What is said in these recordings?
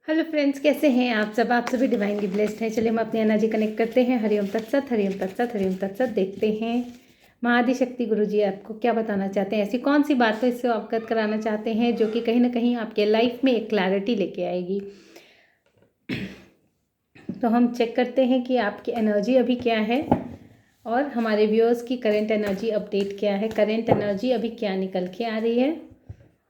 Hello friends, कैसे हैं आप सभी डिवाइनली ब्लेस्ड हैं। चलिए हम अपनी एनर्जी कनेक्ट करते हैं। हरिओम तत्सत, हरिओम तत्सत, हरिओम तत्सत। देखते हैं महाआदिशक्ति गुरुजी आपको क्या बताना चाहते हैं। ऐसी कौन सी बातों इससे अवगत कराना चाहते हैं जो कि कहीं ना कहीं आपके लाइफ में एक क्लैरिटी लेके आएगी। तो हम चेक करते हैं कि आपकी एनर्जी अभी क्या है और हमारे व्यूअर्स की करंट एनर्जी अपडेट क्या है। करंट एनर्जी अभी क्या निकल के आ रही है,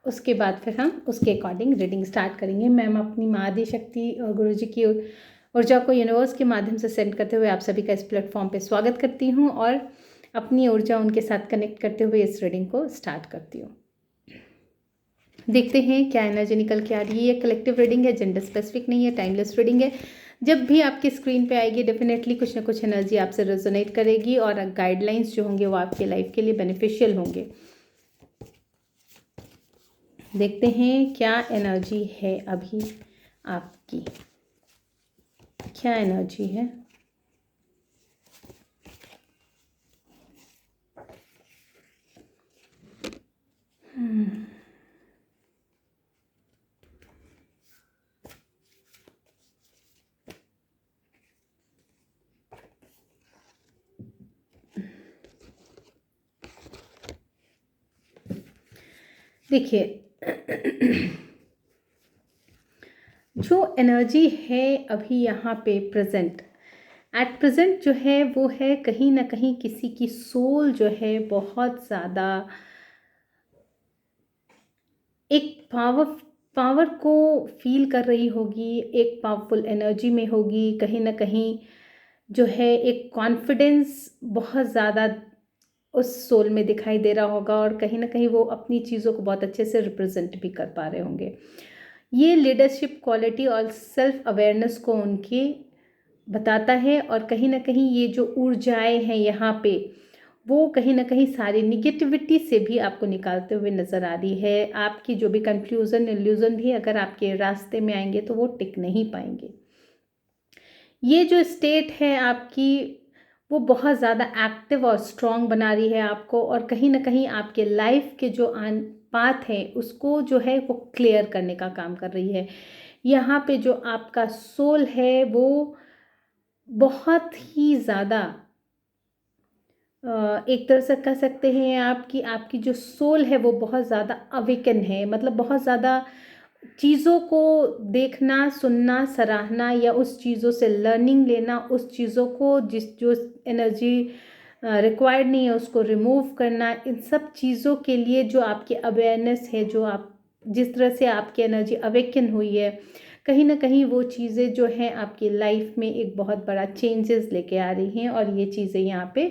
उसके बाद फिर हम उसके अकॉर्डिंग रीडिंग स्टार्ट करेंगे। मैम अपनी माँ आदि शक्ति और गुरु जी की ऊर्जा को यूनिवर्स के माध्यम से सेंड करते हुए आप सभी का इस प्लेटफॉर्म पे स्वागत करती हूँ और अपनी ऊर्जा उनके साथ कनेक्ट करते हुए इस रीडिंग को स्टार्ट करती हूँ। देखते हैं क्या एनर्जी निकल के आ रही है। ये कलेक्टिव रीडिंग है, जेंडर स्पेसिफिक नहीं है, टाइमलेस रीडिंग है। जब भी आपकी स्क्रीन पे आएगी डेफिनेटली कुछ ना कुछ एनर्जी आपसे रेजोनेट करेगी और गाइडलाइंस जो होंगे वो आपके लाइफ के लिए बेनिफिशियल होंगे। देखते हैं क्या एनर्जी है अभी आपकी, क्या एनर्जी है। देखिए जो एनर्जी है अभी यहाँ पे प्रेजेंट एट प्रेजेंट जो है वो है कहीं ना कहीं किसी की सोल जो है बहुत ज़्यादा एक पावर को फील कर रही होगी, एक पावरफुल एनर्जी में होगी। कहीं ना कहीं जो है एक कॉन्फिडेंस बहुत ज़्यादा उस सोल में दिखाई दे रहा होगा और कहीं ना कहीं वो अपनी चीज़ों को बहुत अच्छे से रिप्रेजेंट भी कर पा रहे होंगे। ये लीडरशिप क्वालिटी और सेल्फ अवेयरनेस को उनके बताता है और कहीं ना कहीं ये जो ऊर्जाएं हैं यहाँ पे वो कहीं ना कहीं सारी निगेटिविटी से भी आपको निकालते हुए नज़र आ रही है। आपकी जो भी कंफ्यूजन इल्यूजन भी अगर आपके रास्ते में आएंगे तो वो टिक नहीं पाएंगे। ये जो स्टेट है आपकी वो बहुत ज़्यादा एक्टिव और स्ट्रॉन्ग बना रही है आपको और कहीं ना कहीं आपके लाइफ के जो पाथ है उसको जो है वो क्लियर करने का काम कर रही है। यहाँ पे जो आपका सोल है वो बहुत ही ज़्यादा एक तरह से कह सकते हैं आपकी आपकी जो सोल है वो बहुत ज़्यादा अवेकन है। मतलब बहुत ज़्यादा चीज़ों को देखना, सुनना, सराहना या उस चीज़ों से लर्निंग लेना, उस चीज़ों को जो एनर्जी रिक्वायर्ड नहीं है उसको रिमूव करना, इन सब चीज़ों के लिए जो आपकी अवेयरनेस है, जो आप जिस तरह से आपकी एनर्जी अवेकन हुई है, कहीं ना कहीं वो चीज़ें जो हैं आपकी लाइफ में एक बहुत बड़ा चेंजेस लेके आ रही हैं और ये चीज़ें यहाँ पे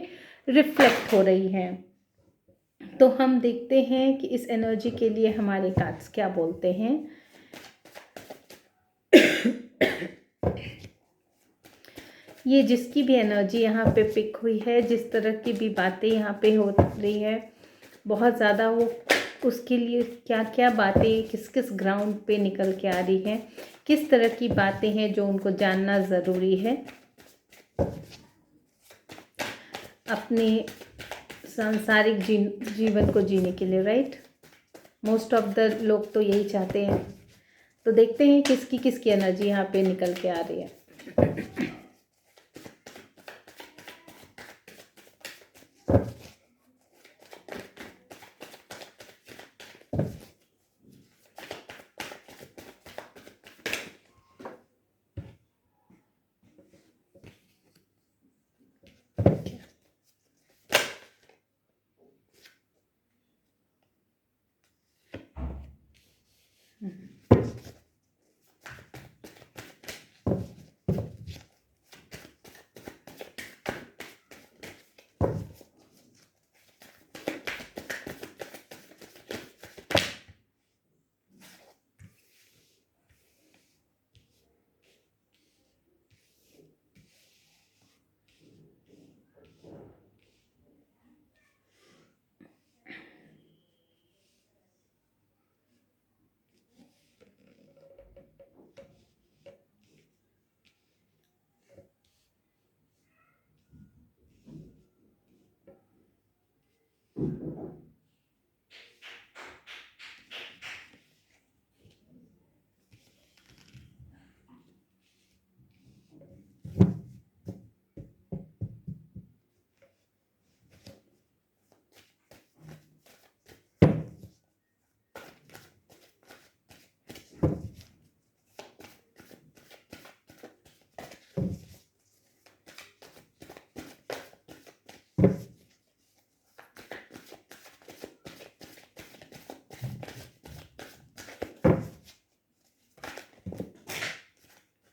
रिफ्लेक्ट हो रही हैं। तो हम देखते हैं कि इस एनर्जी के लिए हमारे कार्ड्स क्या बोलते हैं। ये जिसकी भी एनर्जी यहाँ पे पिक हुई है, जिस तरह की भी बातें यहाँ पे हो रही है, बहुत ज़्यादा वो उसके लिए क्या क्या बातें किस किस ग्राउंड पे निकल के आ रही है, किस तरह की बातें हैं जो उनको जानना ज़रूरी है अपने सांसारिक जीवन को जीने के लिए। राइट, मोस्ट ऑफ द लोग तो यही चाहते हैं। तो देखते हैं किसकी किसकी एनर्जी यहाँ पे निकल के आ रही है।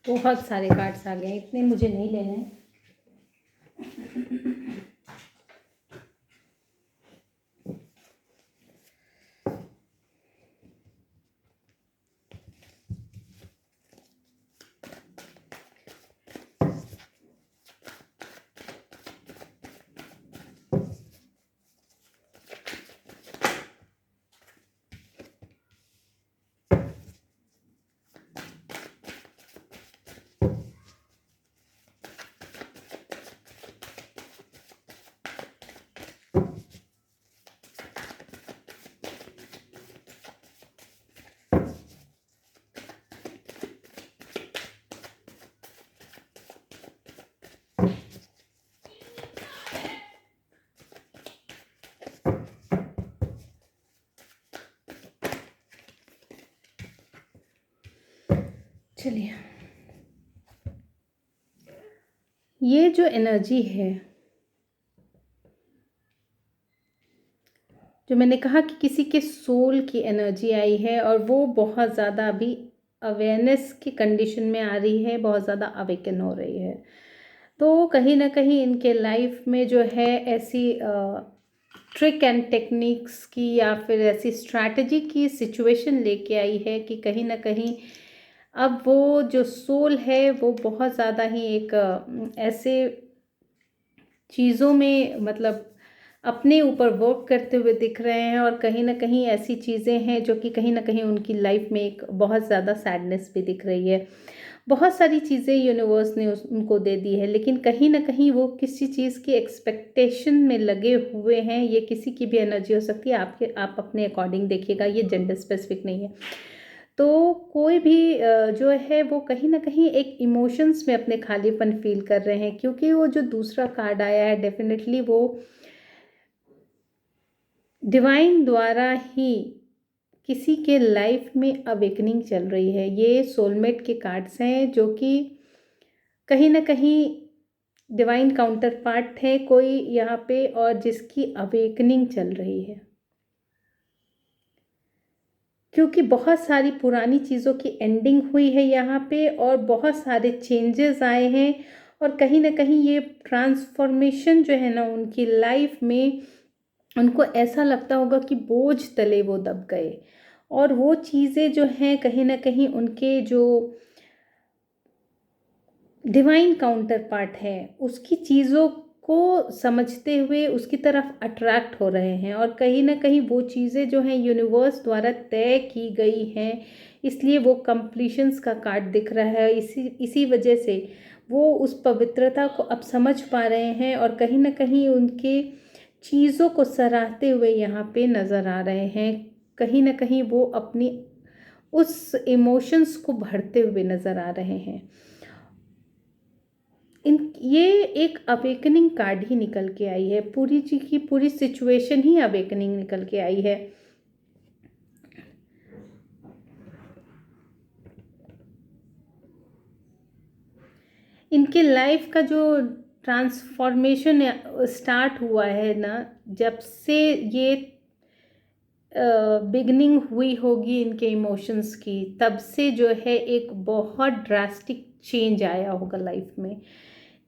बहुत सारे कार्ड्स आ गए, इतने मुझे नहीं लेने हैं। चलिए, ये जो एनर्जी है, जो मैंने कहा कि किसी के सोल की एनर्जी आई है और वो बहुत ज़्यादा अभी अवेयरनेस की कंडीशन में आ रही है, बहुत ज़्यादा अवेकन हो रही है। तो कहीं ना कहीं इनके लाइफ में जो है ऐसी ट्रिक एंड टेक्निक्स की या फिर ऐसी स्ट्रैटेजी की सिचुएशन लेके आई है कि कहीं ना कहीं अब वो जो सोल है वो बहुत ज़्यादा ही एक ऐसे चीज़ों में मतलब अपने ऊपर वर्क करते हुए दिख रहे हैं, और कहीं ना कहीं ऐसी चीज़ें हैं जो कि कहीं ना कहीं उनकी लाइफ में एक बहुत ज़्यादा सैडनेस भी दिख रही है। बहुत सारी चीज़ें यूनिवर्स ने उनको दे दी है, लेकिन कहीं ना कहीं वो किसी चीज़ की एक्सपेक्टेशन में लगे हुए हैं। ये किसी की भी एनर्जी हो सकती है, आप अपने अकॉर्डिंग देखिएगा, ये जेंडर स्पेसिफिक नहीं है। तो कोई भी जो है वो कहीं ना कहीं एक इमोशंस में अपने खालीपन फील कर रहे हैं, क्योंकि वो जो दूसरा कार्ड आया है डेफिनेटली वो डिवाइन द्वारा ही किसी के लाइफ में अवेकनिंग चल रही है। ये सोलमेट के कार्ड्स हैं जो कि कहीं ना कहीं डिवाइन काउंटर पार्ट है कोई यहाँ पे, और जिसकी अवेकनिंग चल रही है, क्योंकि बहुत सारी पुरानी चीज़ों की एंडिंग हुई है यहाँ पे और बहुत सारे चेंजेस आए हैं। और कहीं ना कहीं ये ट्रांसफॉर्मेशन जो है ना उनकी लाइफ में, उनको ऐसा लगता होगा कि बोझ तले वो दब गए, और वो चीज़ें जो हैं कहीं ना कहीं उनके जो डिवाइन काउंटर पार्ट है उसकी चीज़ों को समझते हुए उसकी तरफ अट्रैक्ट हो रहे हैं। और कहीं ना कहीं वो चीज़ें जो हैं यूनिवर्स द्वारा तय की गई हैं, इसलिए वो कंप्लीशंस का कार्ड दिख रहा है। इसी वजह से वो उस पवित्रता को अब समझ पा रहे हैं, और कहीं ना कहीं उनके चीज़ों को सराहते हुए यहाँ पे नज़र आ रहे हैं। कहीं ना कहीं वो अपनी उस इमोशंस को भरते हुए नज़र आ रहे हैं। ये एक अवेकनिंग कार्ड ही निकल के आई है, पूरी जी की पूरी सिचुएशन ही अवेकनिंग निकल के आई है। इनके लाइफ का जो ट्रांसफॉर्मेशन स्टार्ट हुआ है ना, जब से ये बिगनिंग हुई होगी इनके इमोशंस की, तब से जो है एक बहुत ड्रास्टिक चेंज आया होगा लाइफ में।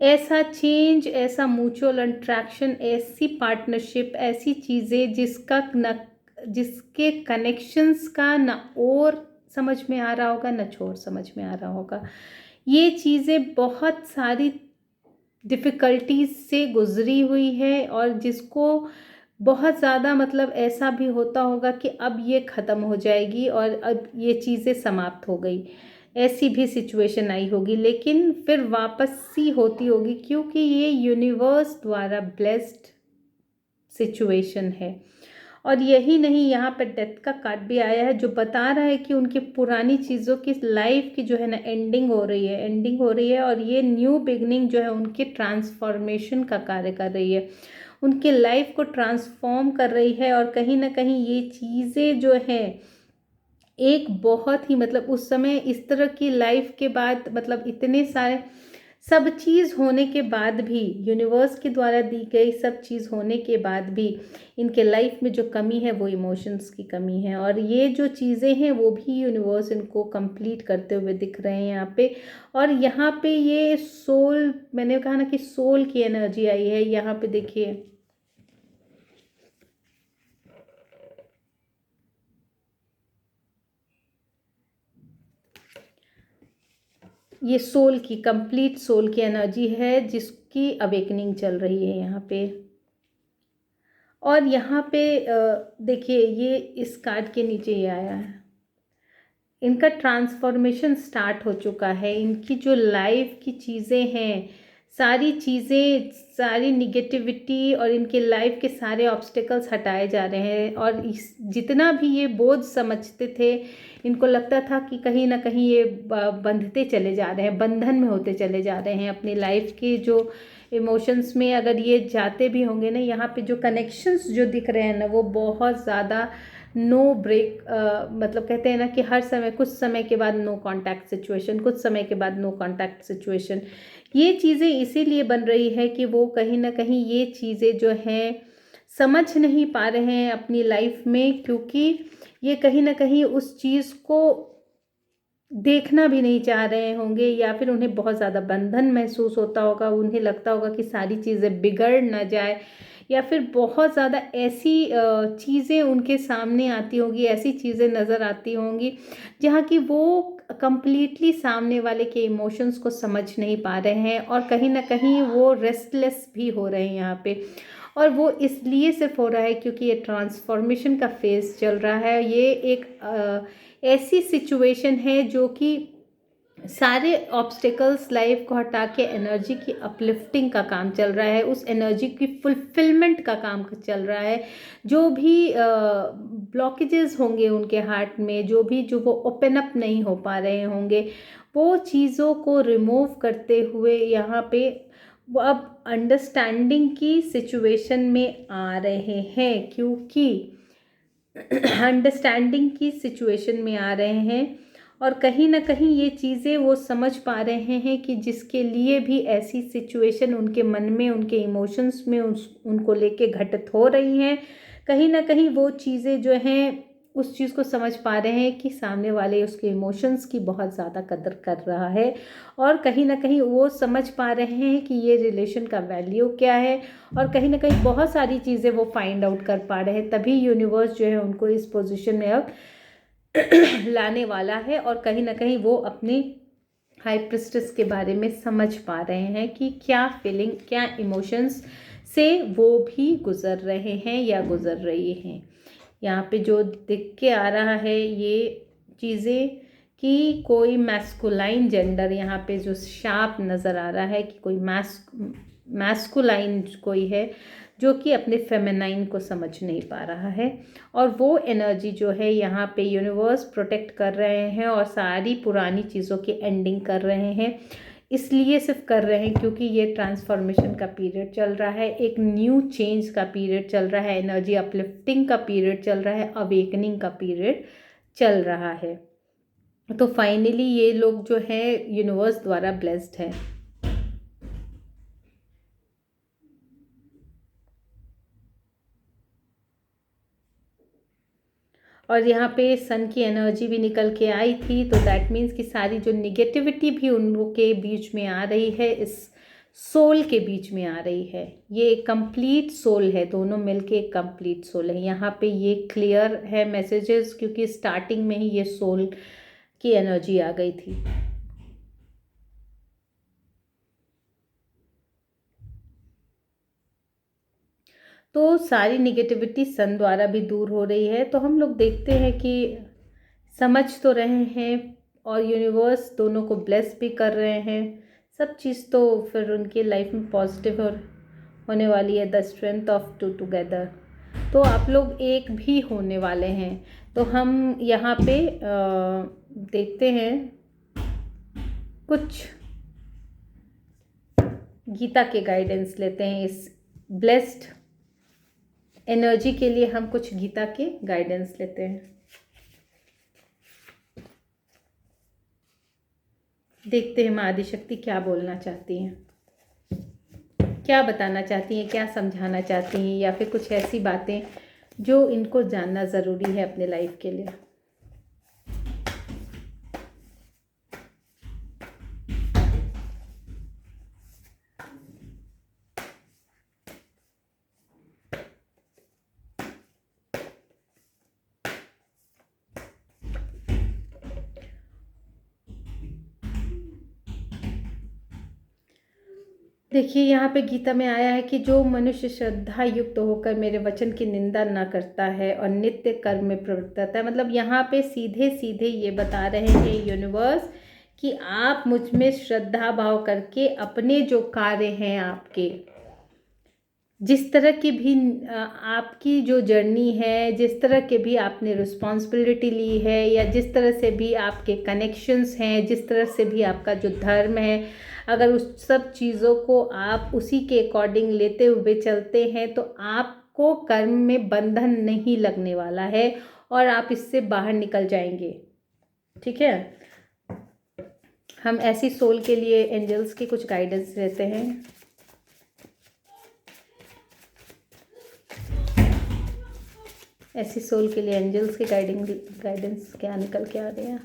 ऐसा चेंज, ऐसा म्यूचुअल अट्रैक्शन, ऐसी पार्टनरशिप, ऐसी चीज़ें जिसके कनेक्शंस का ना और समझ में आ रहा होगा ना छोर समझ में आ रहा होगा। ये चीज़ें बहुत सारी डिफ़िकल्टीज से गुजरी हुई है, और जिसको बहुत ज़्यादा मतलब ऐसा भी होता होगा कि अब ये ख़त्म हो जाएगी और अब ये चीज़ें समाप्त हो गई, ऐसी भी सिचुएशन आई होगी, लेकिन फिर वापस सी होती होगी, क्योंकि ये यूनिवर्स द्वारा ब्लेस्ड सिचुएशन है। और यही नहीं, यहाँ पर डेथ का कार्ड भी आया है जो बता रहा है कि उनकी पुरानी चीज़ों की लाइफ की जो है ना एंडिंग हो रही है, और ये न्यू बिगनिंग जो है उनके ट्रांसफॉर्मेशन का कार्य कर रही है, उनके लाइफ को ट्रांसफॉर्म कर रही है। और कहीं ना कहीं ये चीज़ें जो है एक बहुत ही मतलब उस समय इस तरह की लाइफ के बाद मतलब इतने सारे सब चीज़ होने के बाद भी, यूनिवर्स के द्वारा दी गई सब चीज़ होने के बाद भी इनके लाइफ में जो कमी है वो इमोशंस की कमी है, और ये जो चीज़ें हैं वो भी यूनिवर्स इनको कंप्लीट करते हुए दिख रहे हैं यहाँ पे। और यहाँ पे ये सोल, मैंने कहा ना कि सोल की एनर्जी आई है यहाँ पे, देखिए ये सोल की, कंप्लीट सोल की एनर्जी है जिसकी अवेकनिंग चल रही है यहाँ पे। और यहाँ पे देखिए ये इस कार्ड के नीचे ये आया है, इनका ट्रांसफॉर्मेशन स्टार्ट हो चुका है। इनकी जो लाइफ की चीज़ें हैं, सारी चीज़ें, सारी निगेटिविटी और इनके लाइफ के सारे ऑब्स्टिकल्स हटाए जा रहे हैं। और इस जितना भी ये बोझ समझते थे, इनको लगता था कि कहीं ना कहीं ये बंधते चले जा रहे हैं, बंधन में होते चले जा रहे हैं अपनी लाइफ के जो इमोशंस में। अगर ये जाते भी होंगे ना, यहाँ पे जो कनेक्शंस जो दिख रहे हैं ना, वो बहुत ज़्यादा नो ब्रेक, मतलब कहते हैं ना कि हर समय, कुछ समय के बाद नो कांटेक्ट सिचुएशन, कुछ समय के बाद नो कांटेक्ट सिचुएशन। ये चीज़ें इसीलिए बन रही है कि वो कहीं ना कहीं ये चीज़ें जो हैं समझ नहीं पा रहे हैं अपनी लाइफ में, क्योंकि ये कहीं ना कहीं उस चीज़ को देखना भी नहीं चाह रहे होंगे, या फिर उन्हें बहुत ज़्यादा बंधन महसूस होता होगा। उन्हें लगता होगा कि सारी चीज़ें बिगड़ ना जाए, या फिर बहुत ज़्यादा ऐसी चीज़ें उनके सामने आती होंगी, ऐसी चीज़ें नज़र आती होंगी जहाँ की वो कंप्लीटली सामने वाले के इमोशंस को समझ नहीं पा रहे हैं, और कहीं ना कहीं वो रेस्टलेस भी हो रहे हैं यहाँ पे। और वो इसलिए सिर्फ हो रहा है क्योंकि ये ट्रांसफॉर्मेशन का फेज चल रहा है। ये एक ऐसी सिचुएशन है जो कि सारे ऑब्स्टिकल्स लाइफ को हटा के एनर्जी की अपलिफ्टिंग का काम चल रहा है, उस एनर्जी की फुलफिलमेंट का काम चल रहा है। जो भी ब्लॉकेजेस होंगे उनके हार्ट में, जो वो ओपन अप नहीं हो पा रहे होंगे, वो चीज़ों को रिमूव करते हुए यहाँ पे वो अब अंडरस्टैंडिंग की सिचुएशन में आ रहे हैं, क्योंकि अंडरस्टैंडिंग की सिचुएशन में आ रहे हैं। और कहीं ना कहीं ये चीज़ें वो समझ पा रहे हैं कि जिसके लिए भी ऐसी सिचुएशन उनके मन में, उनके इमोशंस में उनको लेके घटित हो रही हैं, कहीं ना कहीं वो चीज़ें जो हैं उस चीज़ को समझ पा रहे हैं कि सामने वाले उसके इमोशंस की बहुत ज़्यादा कदर कर रहा है, और कहीं ना कहीं वो समझ पा रहे हैं कि ये रिलेशन का वैल्यू क्या है, और कहीं ना कहीं बहुत सारी चीज़ें वो फाइंड आउट कर पा रहे हैं। तभी यूनिवर्स जो है उनको इस पोजीशन में अब लाने वाला है, और कहीं ना कहीं वो अपनी हाई प्रिस्टेस के बारे में समझ पा रहे हैं कि क्या फीलिंग, क्या इमोशंस से वो भी गुजर रहे हैं या गुजर रही हैं। यहाँ पे जो दिख के आ रहा है ये चीज़ें कि कोई मैस्कुलाइन जेंडर, यहाँ पे जो शार्प नज़र आ रहा है कि कोई मैस्कुलाइन कोई है जो कि अपने फेमिनाइन को समझ नहीं पा रहा है, और वो एनर्जी जो है यहाँ पे यूनिवर्स प्रोटेक्ट कर रहे हैं और सारी पुरानी चीज़ों की एंडिंग कर रहे हैं। इसलिए सिर्फ कर रहे हैं क्योंकि ये ट्रांसफॉर्मेशन का पीरियड चल रहा है, एक न्यू चेंज का पीरियड चल रहा है, एनर्जी अपलिफ्टिंग का पीरियड चल रहा है, अवेकनिंग का पीरियड चल रहा है। तो फाइनली ये लोग जो है यूनिवर्स द्वारा ब्लेस्ड है। और यहाँ पे सन की एनर्जी भी निकल के आई थी, तो दैट मीन्स कि सारी जो निगेटिविटी भी उन लोग के बीच में आ रही है, इस सोल के बीच में आ रही है। ये एक कंप्लीट सोल है, दोनों मिलके एक कंप्लीट सोल है। यहाँ पे ये क्लियर है मैसेजेस, क्योंकि स्टार्टिंग में ही ये सोल की एनर्जी आ गई थी। तो सारी निगेटिविटी सन द्वारा भी दूर हो रही है। तो हम लोग देखते हैं कि समझ तो रहे हैं, और यूनिवर्स दोनों को ब्लेस भी कर रहे हैं। सब चीज़ तो फिर उनकी लाइफ में पॉजिटिव और होने वाली है। The strength of to together, तो आप लोग एक भी होने वाले हैं। तो हम यहाँ पे देखते हैं कुछ गीता के गाइडेंस लेते हैं। इस ब्लेस्ड एनर्जी के लिए हम कुछ गीता के गाइडेंस लेते हैं। देखते हैं माँ आदिशक्ति क्या बोलना चाहती हैं, क्या बताना चाहती हैं, क्या समझाना चाहती हैं, या फिर कुछ ऐसी बातें जो इनको जानना ज़रूरी है अपने लाइफ के लिए। देखिए यहाँ पे गीता में आया है कि जो मनुष्य श्रद्धा युक्त होकर मेरे वचन की निंदा न करता है और नित्य कर्म में प्रवृत्त रहता है, मतलब यहाँ पे सीधे सीधे ये बता रहे हैं यूनिवर्स कि आप मुझ में श्रद्धा भाव करके अपने जो कार्य हैं आपके, जिस तरह की भी आपकी जो जर्नी है, जिस तरह के भी आपने रिस्पॉन्सिबिलिटी ली है, या जिस तरह से भी आपके कनेक्शंस हैं, जिस तरह से भी आपका जो धर्म है, अगर उस सब चीज़ों को आप उसी के अकॉर्डिंग लेते हुए चलते हैं तो आपको कर्म में बंधन नहीं लगने वाला है और आप इससे बाहर निकल जाएंगे। ठीक है, हम ऐसी सोल के लिए एंजल्स की कुछ गाइडेंस देते हैं। ऐसी सोल के लिए एंजल्स की गाइडेंस क्या निकल के आ रहे हैं।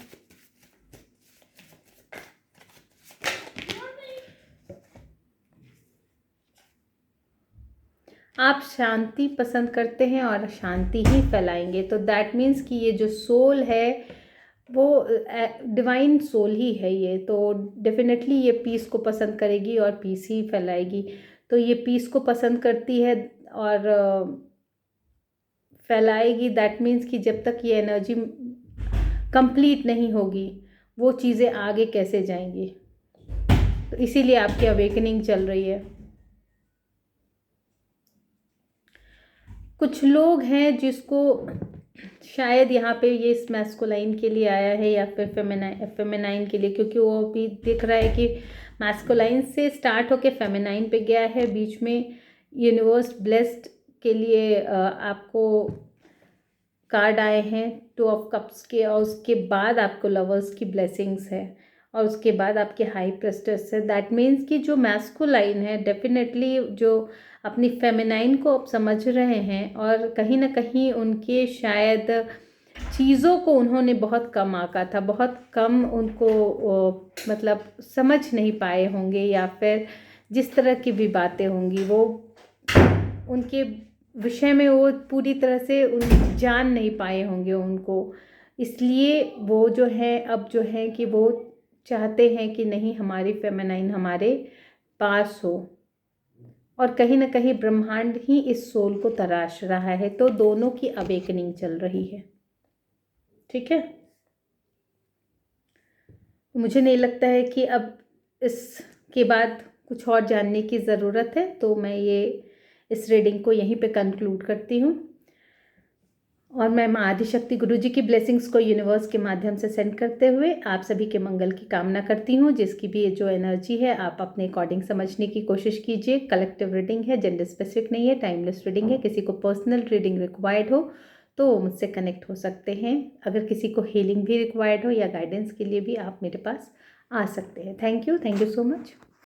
आप शांति पसंद करते हैं और शांति ही फैलाएंगे, तो दैट मीन्स कि ये जो सोल है वो डिवाइन सोल ही है ये, तो डेफिनेटली ये पीस को पसंद करेगी और पीस ही फैलाएगी। तो ये पीस को पसंद करती है और फैलाएगी, दैट मीन्स कि जब तक ये एनर्जी कंप्लीट नहीं होगी वो चीज़ें आगे कैसे जाएंगी। तो इसीलिए आपकी अवेकनिंग चल रही है। कुछ लोग हैं जिसको शायद यहाँ पे ये इस मैस्कुलाइन के लिए आया है या फिर फेमिनाइन के लिए, क्योंकि वो भी दिख रहा है कि मैस्कुलाइन से स्टार्ट होके फेमिनाइन पे गया है। बीच में यूनिवर्स ब्लेस्ड के लिए आपको कार्ड आए हैं 2 ऑफ कप्स के, और उसके बाद आपको लवर्स की ब्लेसिंग्स है, और उसके बाद आपके हाई प्रेस्टेस है। दैट मीन्स कि जो मैस्कुलाइन है डेफिनेटली जो अपनी फेमिनाइन को अब समझ रहे हैं, और कहीं ना कहीं उनके शायद चीज़ों को उन्होंने बहुत कम आंका था, बहुत कम उनको मतलब समझ नहीं पाए होंगे, या फिर जिस तरह की भी बातें होंगी वो उनके विषय में वो पूरी तरह से उन जान नहीं पाए होंगे उनको। इसलिए वो जो है अब जो है कि वो चाहते हैं कि नहीं, हमारी फेमिनाइन हमारे पास हो, और कहीं ना कहीं ब्रह्मांड ही इस सोल को तराश रहा है। तो दोनों की अवेकनिंग चल रही है। ठीक है, मुझे नहीं लगता है कि अब इसके बाद कुछ और जानने की ज़रूरत है, तो मैं ये इस रीडिंग को यहीं पे कंक्लूड करती हूँ। और मैं माँ आदिशक्ति गुरु जी की ब्लेसिंग्स को यूनिवर्स के माध्यम से सेंड करते हुए आप सभी के मंगल की कामना करती हूँ। जिसकी भी जो एनर्जी है आप अपने अकॉर्डिंग समझने की कोशिश कीजिए। कलेक्टिव रीडिंग है, जेंडर स्पेसिफिक नहीं है, टाइमलेस रीडिंग है। किसी को पर्सनल रीडिंग रिक्वायर्ड हो तो वो मुझसे कनेक्ट हो सकते हैं। अगर किसी को हीलिंग भी रिक्वायर्ड हो या गाइडेंस के लिए भी आप मेरे पास आ सकते हैं। Thank you so much.